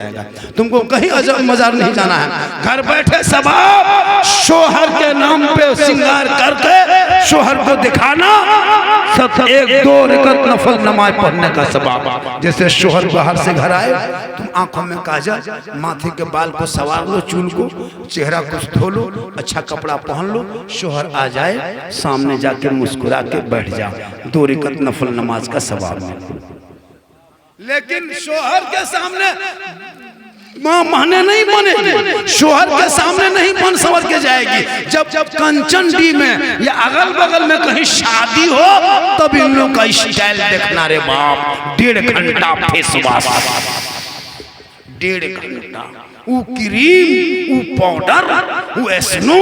जाएगा। तुमको कहीं अजब मजार नहीं जाना है। घर बैठे सबाब शोहर के नाम पे श्रृंगार करके शोहर को दिखाना, सब एक दो रकत नफल नमाज पढ़ने का सबाब। जैसे शोहर बाहर से घर आए, तुम आंखों में काजल, माथे के बाल को सवार लो, चूल को, चेहरा को धो लो, अच्छा कपड़ा पहन लो, शोहर आ जाए सामने जाके मुस्कुरा के बैठ जाओ, 2 रकत नफल नमाज का सवाब मिले। लेकिन शोहर के सामने मां महने नहीं बनेगी, शोहर के सामने नहीं बन संवर के जाएगी। जब जब कंचन डी में या अगल बगल में कहीं शादी हो तब इन लोग का स्टाइल देखना रे बाप। 1.5 घंटा फेस वॉश, 1.5 घंटा, वो क्रीम, वो पाउडर, वो स्नो,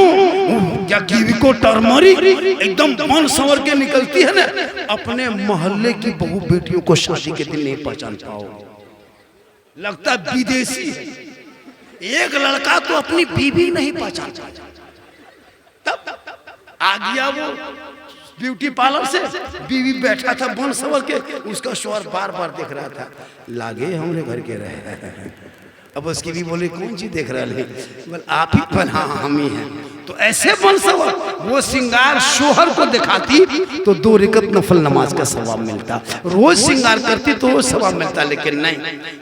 या कीविको टर्मरिक, एकदम बन संवर के निकलती है ना। अपने मोहल्ले की बहू बेटियों को शादी के दिन नहीं पहचान पाओ, लगता विदेशी। एक लड़का तो अपनी बीवी नहीं पहचान पाता। तब आ गया वो ब्यूटी पार्लर से, बीवी बैठा था बन संवर के, उसका शोहर बार बार देख रहा था, लागे हमरे घर के रहे। अब उसकी भी बोली कौन चीज देख रहा है, बोल आप ही पर, हाँ हम ही हैं। तो ऐसे बन संवर वो श्रृंगार शोहर को दिखाती तो 2 रकत नफल नमाज का सवाब मिलता। रोज श्रृंगार करती तो वो सवाब मिलता, लेकिन नहीं,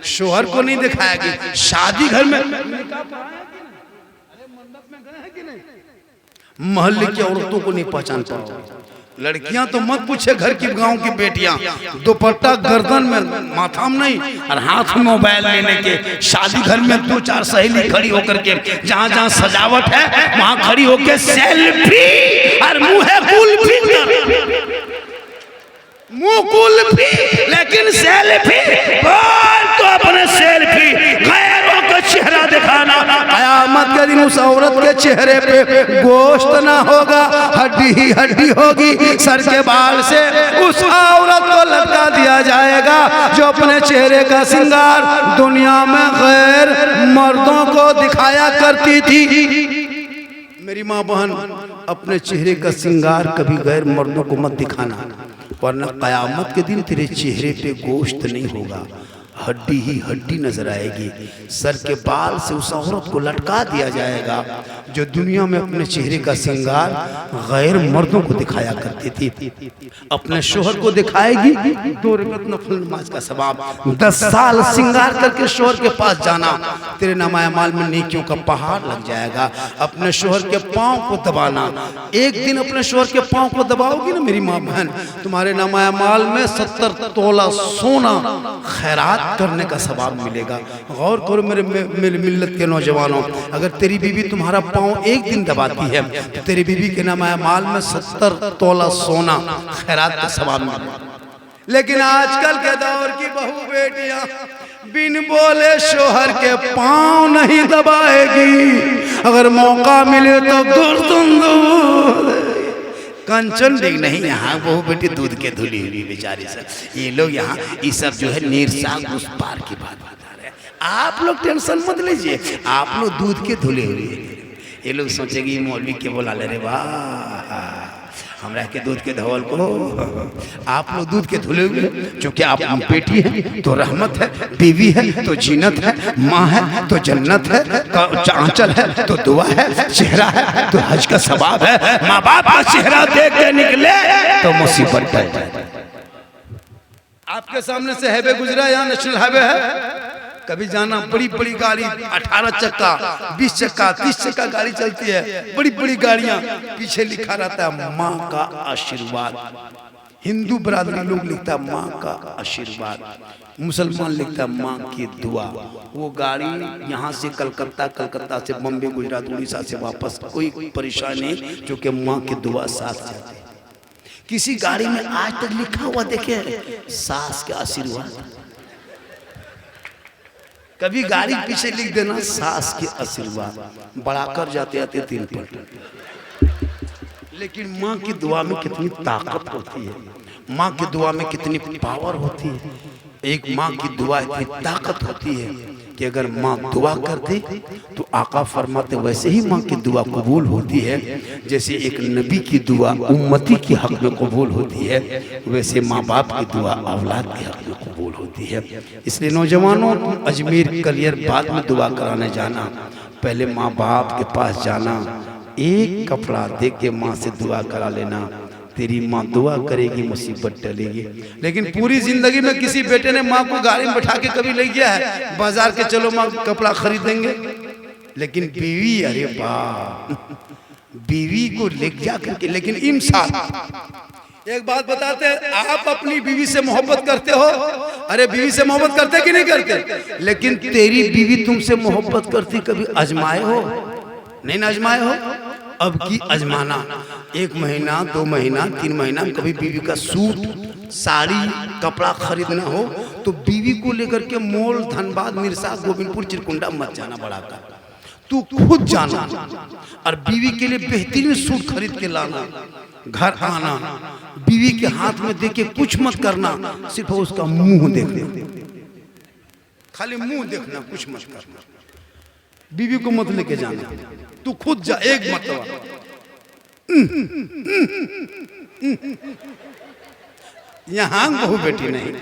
शोहर को नहीं दिखाएगी। शादी घर में मोहल्ले की औरतों को नहीं पहचान पाओ। लड़कियां तो मत पूछे, घर की गांव की बेटियां दुपट्टा गर्दन में, माथा में नहीं, और हाथ में मोबाइल लेने के शादी घर में 2-4 सहेली खड़ी होकर के जहां जहां सजावट है वहां खड़ी होकर सेल्फी, और मुंह है कुल्फी, मुंह कुल्फी लेकिन सेल्फी। बोल तो अपने सेल्फी, गैरों का चेहरा दिखाना। कयामत के दिन उस औरत के चेहरे पे गोश्त ना होगा, हड्डी ही हड्डी होगी। सर के बाल से उस औरत को लटका दिया जाएगा जो अपने चेहरे का श्रृंगार दुनिया में गैर मर्दों को दिखाया करती थी। मेरी माँ बहन, अपने चेहरे का श्रृंगार कभी गैर मर्दों को मत दिखाना, वरना कयामत के दिन तेरे चेहरे पे गोश्त नहीं होगा, हड्डी ही हड्डी नजर आएगी। सर के बाल से उस औरत को लटका दिया जाएगा जो दुनिया में अपने चेहरे का श्रृंगार गैर मर्दों को दिखाया करती थी। अपने शोहर को दिखाएगी, 2 रकत नफल नमाज का सवाब। 10 साल श्रृंगार करके शोहर के पास जाना, तेरे नामाए माल में नेकियों का पहाड़ लग जाएगा। अपने शोहर के पाँव को दबाना, एक दिन अपने शोहर के पाँव को दबाओगी ना मेरी माँ बहन, तुम्हारे नामाए माल में 70 तोला सोना खैरात करने का सवाब मिलेगा। गौर करो मेरे मिल्लत के नौजवानों, अगर तेरी बीवी तुम्हारा पाँव एक दिन दबाती है तो तेरी बीवी के नाम माल में 70 तोला सोना खैरात का सवाब मिलेगा। लेकिन आजकल के दौर की बहू बेटियां बिन बोले शोहर के पाँव नहीं दबाएगी, अगर मौका मिले तो गर्दन। कंचन देख नहीं, यहाँ वो बेटी दूध के धुली हुई बेचारी सब, ये लोग यहाँ ये सब जो है निरसाग उस पार की बात बता रहे हैं। आप लोग टेंशन मत लीजिए, आप लोग दूध के धुले हुए। ये लोग सोचेगी मौलवी के बोला ले रे वाह हमरा के दूध के धवल को, आप लोग दूध के धुले हुए, क्योंकि आप बेटी है तो रहमत है, बीवी है तो जीनत है, माँ है तो जन्नत है, आंचल है तो दुआ है, चेहरा है तो हज का सवाब है। माँ बाप का चेहरा देख के निकले तो मुसीबत है। आपके सामने से हाईवे गुजरा, यहाँ नेशनल हाईवे है, कभी जाना, बड़ी बड़ी गाड़ी 18 चक्का 20 चक्का 30 चक्का गाड़ी चलती है, बड़ी बड़ी गाड़ियां, पीछे लिखा रहता है माँ का आशीर्वाद। हिंदू बरादरी लोग लिखता है माँ का आशीर्वाद, मुसलमान लिखता है माँ की दुआ। वो गाड़ी यहाँ से कलकत्ता, कलकत्ता से बम्बे, गुजरात, उड़ीसा से वापस, कोई परेशानी जो कि माँ की दुआ साथ जाती है। किसी गाड़ी में आज तक लिखा हुआ देखे सास के आशीर्वाद, कभी गाड़ी पीछे लिख देना सास के आशीर्वाद, बढ़ाकर जाते आते 3 पलट। लेकिन माँ की दुआ में कितनी ताकत होती है, माँ की दुआ में कितनी पावर होती है। एक माँ की दुआ इतनी ताकत होती है कि अगर माँ दुआ कर दे तो आका फरमाते वैसे ही माँ की दुआ कबूल होती है, जैसे एक नबी की दुआ उम्मती के हक में कबूल होती है, वैसे माँ बाप की दुआ औलाद के हक में कबूल होती है। होती है। इसलिए नौजवानों, अजमेर कलियर बाद में दुआ कराने जाना, पहले माँ बाप के पास जाना, एक कपड़ा दे के माँ से दुआ करा लेना, तेरी माँ दुआ करेगी, मुसीबत टलेगी। लेकिन पूरी जिंदगी में किसी बेटे ने माँ को गाड़ी में बैठा के कभी ले गया है बाजार के, चलो माँ कपड़ा खरीदेंगे? लेकिन बीवी, अरे बाप, बीवी को ले जा करके, लेकिन इंसान एक बात बताते हैं, आप अपनी बीवी से मोहब्बत करते हो? अरे बीवी से मोहब्बत करते कि नहीं करते? लेकिन तेरी बीवी तुमसे मोहब्बत करती, कभी आजमाए हो? नहीं ना आजमाए हो? अब की आजमाना, 1 महीना 2 महीना 3 महीना कभी बीवी का सूट साड़ी कपड़ा खरीदना हो तो बीवी को लेकर के मॉल, धनबाद, मिर्सा, गोविंदपुर, चिरकुंडा मत जाना, बड़ा का तू खुद जाना और बीवी के लिए बेहतरीन सूट खरीद के लाना, घर आना, बीवी के हाथ में देके कुछ मत करना, सिर्फ उसका मुंह देखना, खाली मुंह देखना, कुछ मत करना, बीवी को मत लेके जाना, तू खुद जा, एक मरतबा। यहाँ बहू बेटी नहीं,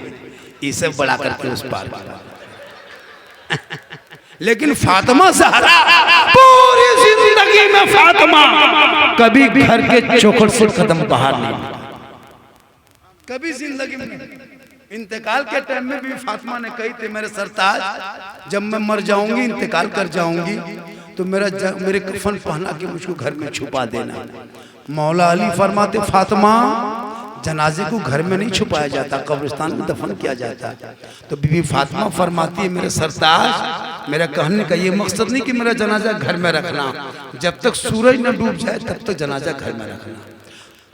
इसे बड़ा करके उस पार। लेकिन फातिमा ज़हरा पूरी जिंदगी में फातिमा कभी घर के चौखट से कदम बाहर नहीं, कभी जिंदगी में। इंतकाल के टाइम में भी फातिमा ने कही थी, मेरे सरताज, जब मैं मर जाऊंगी, इंतकाल कर जाऊंगी, तो मेरे कफन पहना के मुझको घर में छुपा देना। मौला अली फरमाते, फातिमा, जनाजे को घर में नहीं छुपाया जाता, कब्रिस्तान में दफन किया जाता। तो बीबी फातिमा फरमाती है, मेरे सरताज, मेरा कहने का ये मकसद नहीं कि मेरा जनाजा घर में रखना, जब तक सूरज न डूब जाए तब तक जनाजा घर में रखना,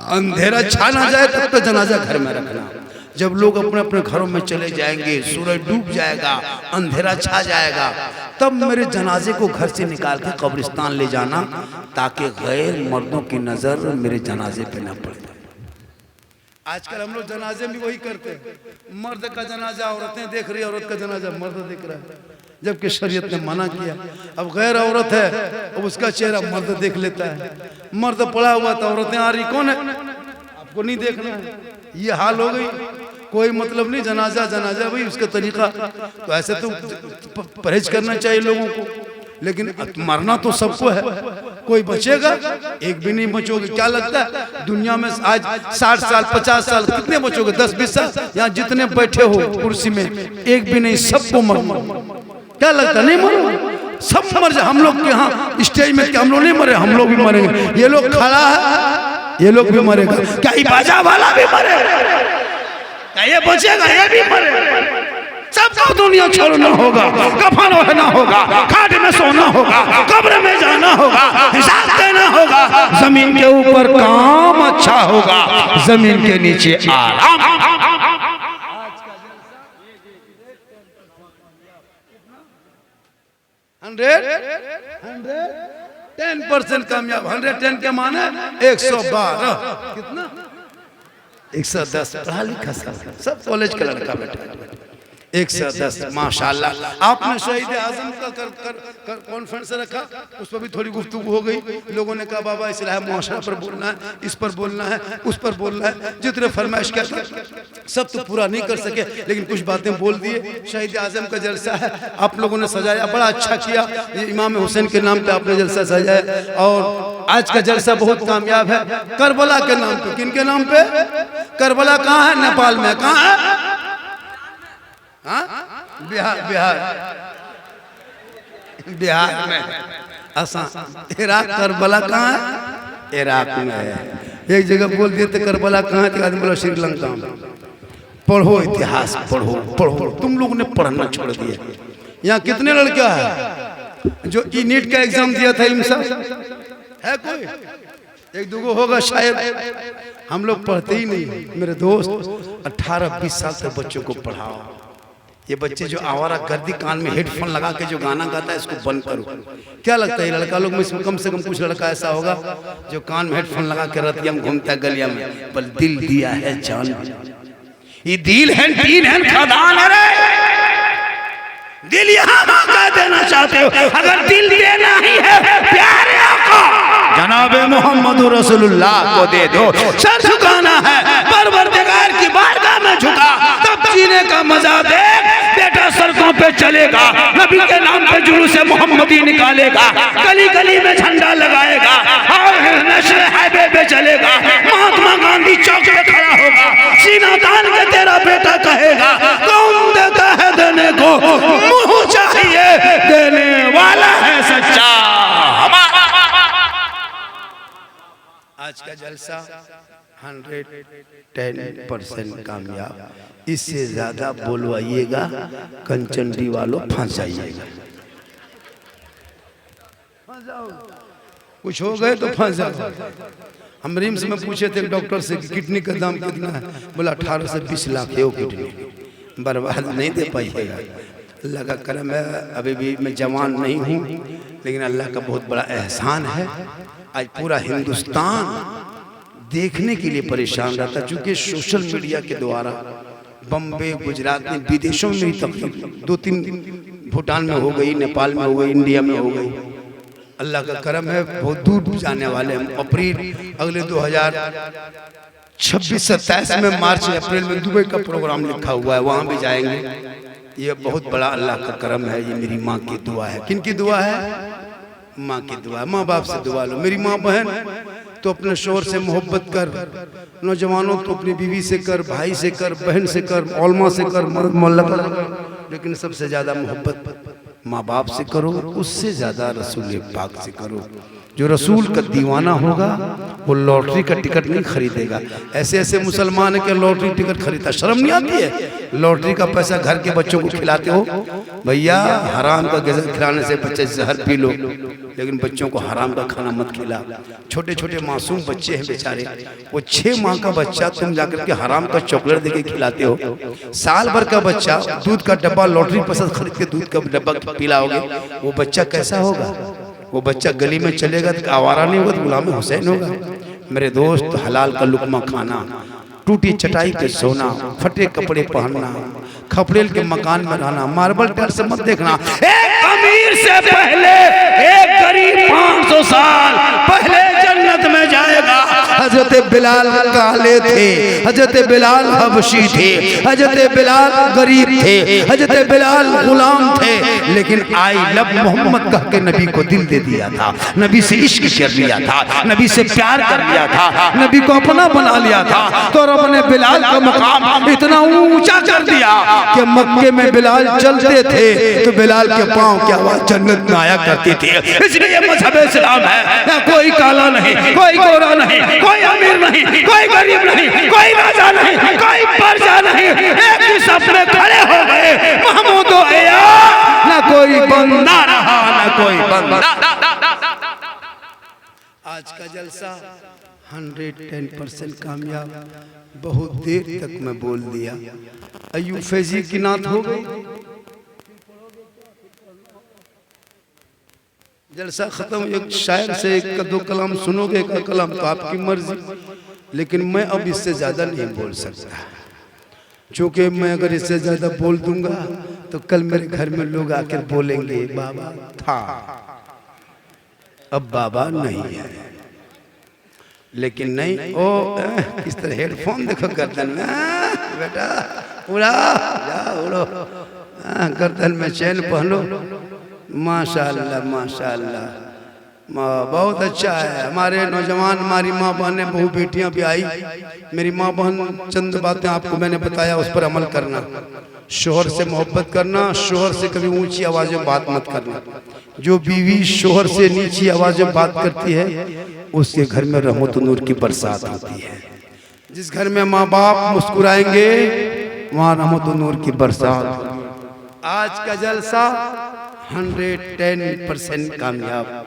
अंधेरा छा ना जाए तब तक जनाजा घर में रखना। जब लोग अपने अपने घरों में चले जाएंगे, सूरज डूब जाएगा, अंधेरा छा जाएगा, तब मेरे जनाजे को घर से निकाल के कब्रिस्तान ले जाना, ताकि गैर मर्दों की नजर मेरे जनाजे पे न पड़े। आजकल हम लोग जनाजे में वही करते हैं, मर्द का जनाजा औरतें देख रही है, औरत का जनाजा मर्द देख रहा है, जबकि शरीयत ने मना किया। अब गैर औरत है, अब उसका चेहरा मर्द देख लेता है, मर्द पड़ा हुआ तो औरतें आ रही, कौन है आपको नहीं देखना है, ये हाल हो गई। कोई मतलब नहीं, जनाजा जनाजा भाई उसका तरीका, तो ऐसे तो परहेज करना चाहिए लोगों को, लेकिन मरना तो सबको है, कोई बचेगा? एक भी नहीं बचोगे। क्या लगता है दुनिया में आज 60 साल 50 साल कितने बचोगे? 10-20 साल। यहाँ जितने बैठे हो कुर्सी में, एक भी नहीं, सबको मरना। क्या लगता? नहीं मरो, सब मर जाए। हम लोग के यहाँ स्टेज में हम लोग नहीं मरे, हम लोग भी मरेंगे। ये लोग खड़ा है, ये लोग भी मरेगा। क्या ये बाजा वाला भी मरेगा? क्या ये बचेगा? ये भी मरेगा। सबको दुनिया छोड़ना होगा, कफन ओढ़ना होगा, खाट में सोना होगा, कब्र में जाना होगा, हिसाब देना होगा। जमीन के ऊपर काम अच्छा होगा, जमीन के नीचे आराम। 110% कामयाब। 110 के माने 112 कितना? 110 पढ़ा लिखा सब कॉलेज का लड़का बेटा 110 माशाल्लाह। आपने शहीद आजम का कॉन्फ्रेंस रखा, उस पर भी थोड़ी गुफ्तगू हो गई। लोगों ने कहा बाबा इस्लाह मुआशरा पर बोलना है, इस पर बोलना है, उस पर बोलना है। जितने फरमाइश किया सब तो पूरा नहीं कर सके, लेकिन कुछ बातें बोल दिए। शहीद आजम का जलसा है, आप लोगों ने सजाया, बड़ा अच्छा किया। इमाम हुसैन के नाम पे आपने जलसा सजाया, और आज का जलसा बहुत कामयाब है। करबला के नाम पे, किन के नाम पे? करबला कहाँ है? नेपाल में। कहाँ है? बिहार में। इराक करबला कहाँ है? इराक में है। एक जगह बोल दिए थे करबला कहाँ है, आदमी बोला श्रीलंका में। पढ़ो इतिहास, पढ़ो पढ़ो। तुम लोगों ने पढ़ना छोड़ दिया। यहाँ कितने लड़का है जो नीट का एग्जाम दिया था? इमसा है कोई? एक दूगो होगा शायद। हम लोग पढ़ते ही नहीं। मेरे दोस्त 18-20 साल तक बच्चों को पढ़ाओ। ये बच्चे जो आवारा गर्दी कान में हेडफोन लगा के जो गाना गाता है, इसको बंद करो। क्या लगता है ये लड़का लोग में से कम कुछ लड़का ऐसा होगा जो कान में हेडफोन लगा के रतिया में घूमता है गलिया में, पर दिल दिया है जान। ये दिल है, दीन है, खदान है। दिल यहाँ मौका देना चाहते हो, अगर दिल देना ही है प्यारे आका जनाबे मोहम्मद रसूलुल्लाह को दे दो। सर झुकाना है परवरदिगार की बारगाह में झुका, तब जीने का मजा देख। बेटा सड़कों पे चलेगा, नबी के नाम पे जुलूस मोहम्मदी निकालेगा, गली गली में झंडा लगाएगा और नेशनल हाईवे पे चलेगा, महात्मा गांधी चौक पे खड़ा होगा, सीना तान के तेरा बेटा कहेगा कौन देता है देने को, मुंह चाहिए देने वाला है सच्चा। आज का जलसा 110% कामयाब। इससे ज्यादा बोलवाइएगा कंचनडी वालों फंस जाइएगा। कुछ हो गए तो फंस जाओ। हम रिम्स में पूछे थे डॉक्टर से कि किडनी का दाम कितना है, बोला 18 से 20 लाख है वो किडनी, बर्बाद नहीं दे पाइएगा। अल्लाह का करम है, अभी भी मैं जवान नहीं हूँ, लेकिन अल्लाह का बहुत बड़ा एहसान है। आज पूरा हिंदुस्तान देखने के लिए परेशान रहता, चूंकि सोशल मीडिया के द्वारा बम्बे, गुजरात में, विदेशों में भी तकलीफ 2-3 भूटान में हो गई, नेपाल में हो गई, इंडिया में हो गई। अल्लाह का करम है, बहुत दूर जाने वाले हम। अप्रैल अगले 2026-27 में, मार्च अप्रैल में दुबई का प्रोग्राम लिखा हुआ है, वहाँ भी जाएंगे। ये बहुत बड़ा अल्लाह का करम है। ये मेरी माँ की दुआ है। किन की दुआ है? माँ की दुआ। माँ बाप से दुआ लो। मेरी माँ बहन तो अपने शोहर से मोहब्बत कर, नौजवानों तो अपनी बीवी से कर, भाई से कर, बहन से कर, औलमा से कर, मोहल्ला कर, लेकिन सबसे ज्यादा मोहब्बत माँ बाप से करो, उससे ज्यादा रसूल पाक से करो। जो रसूल का दीवाना होगा वो लॉटरी का टिकट नहीं खरीदेगा। ऐसे ऐसे मुसलमान है कि लॉटरी टिकट खरीदता, शर्म नहीं आती है? लॉटरी का पैसा घर के बच्चों को खिलाते हो। भैया हराम का गजल खिलाने से बच्चे जहर पी लो, लेकिन बच्चों को हराम का खाना मत खिला। छोटे छोटे मासूम बच्चे हैं बेचारे, वो 6 माह का बच्चा तुम जाकर के हराम का चॉकलेट देके खिलाते हो। साल भर का बच्चा दूध का डब्बा लॉटरी पसंद खरीद के दूध का डब्बा पिलाओगे, वो बच्चा कैसा होगा? वो बच्चा गली में चलेगा तो आवारा नहीं होगा, तो गुलाम हुसैन होगा। मेरे दोस्त, हलाल का लुकमा खाना, टूटी चटाई पे सोना, फटे कपड़े पहनना, खपड़ेल के मकान में रहना, मार्बल टाइल से मत देखना। एक अमीर से पहले एक गरीब 500 साल पहले जन्नत में जाएगा। हजरत बिलाल काले थे, हजरत बिलाल हबशी थे, हजरत बिलाल गरीब थे, हजरत बिलाल गुलाम थे, लेकिन आई लव मोहम्मद कह के नबी को दिल दे दिया था, नबी से इश्क कर लिया था, नबी से प्यार कर लिया था, नबी को अपना बना लिया था। तो रब ने बिलाल का मकाम इतना ऊंचा कर दिया कि मक्के में बिलाल चलते थे तो बिलाल के पांव की आवाज जन्नत में आया करती थी। इसलिए मजहब इस्लाम है ना, कोई काला नहीं, कोई गोरा नहीं, कोई अमीर नहीं, कोई गरीब नहीं, कोई राजा नहीं, कोई प्रजा नहीं, एक ही सब में खड़े हो गए महमूद आया, ना कोई बंदा रहा ना कोई बंदा। आज का जलसा 110% कामयाब। बहुत देर तक मैं बोल दिया। अय्यूब फैजी की नात हो गई, जलसा खत्म। एक शायर से एक का 2 कलाम सुनोगे, एक कलाम तो आपकी मर्जी, लेकिन मैं अब इससे ज्यादा नहीं बोल सकता, क्योंकि मैं अगर इससे ज्यादा बोल दूंगा तो कल मेरे घर में लोग आकर बोलेंगे बाबा था, अब बाबा नहीं है। लेकिन नहीं, ओ किस तरह हेडफोन देखो गर्दन में, बेटा उड़ा जा उड़ो, गर्दन में चैन पहनो। माशाअल्लाह माशाअल्लाह, बहुत अच्छा है। हमारे नौजवान, हमारी माँ बहनें, बहू बेटियां भी आई। मेरी माँ बहन चंद बातें आपको मैंने बताया, उस पर अमल करना। शोहर से मोहब्बत करना, शोहर से कभी ऊंची आवाज में बात मत करना। जो बीवी शोहर से नीची आवाज में बात करती है उसके घर में रहमत नूर की बरसात होती है। जिस घर में माँ बाप मुस्कुराएंगे वहाँ रहमत नूर की बरसात। आज का जलसा 110% कामयाब।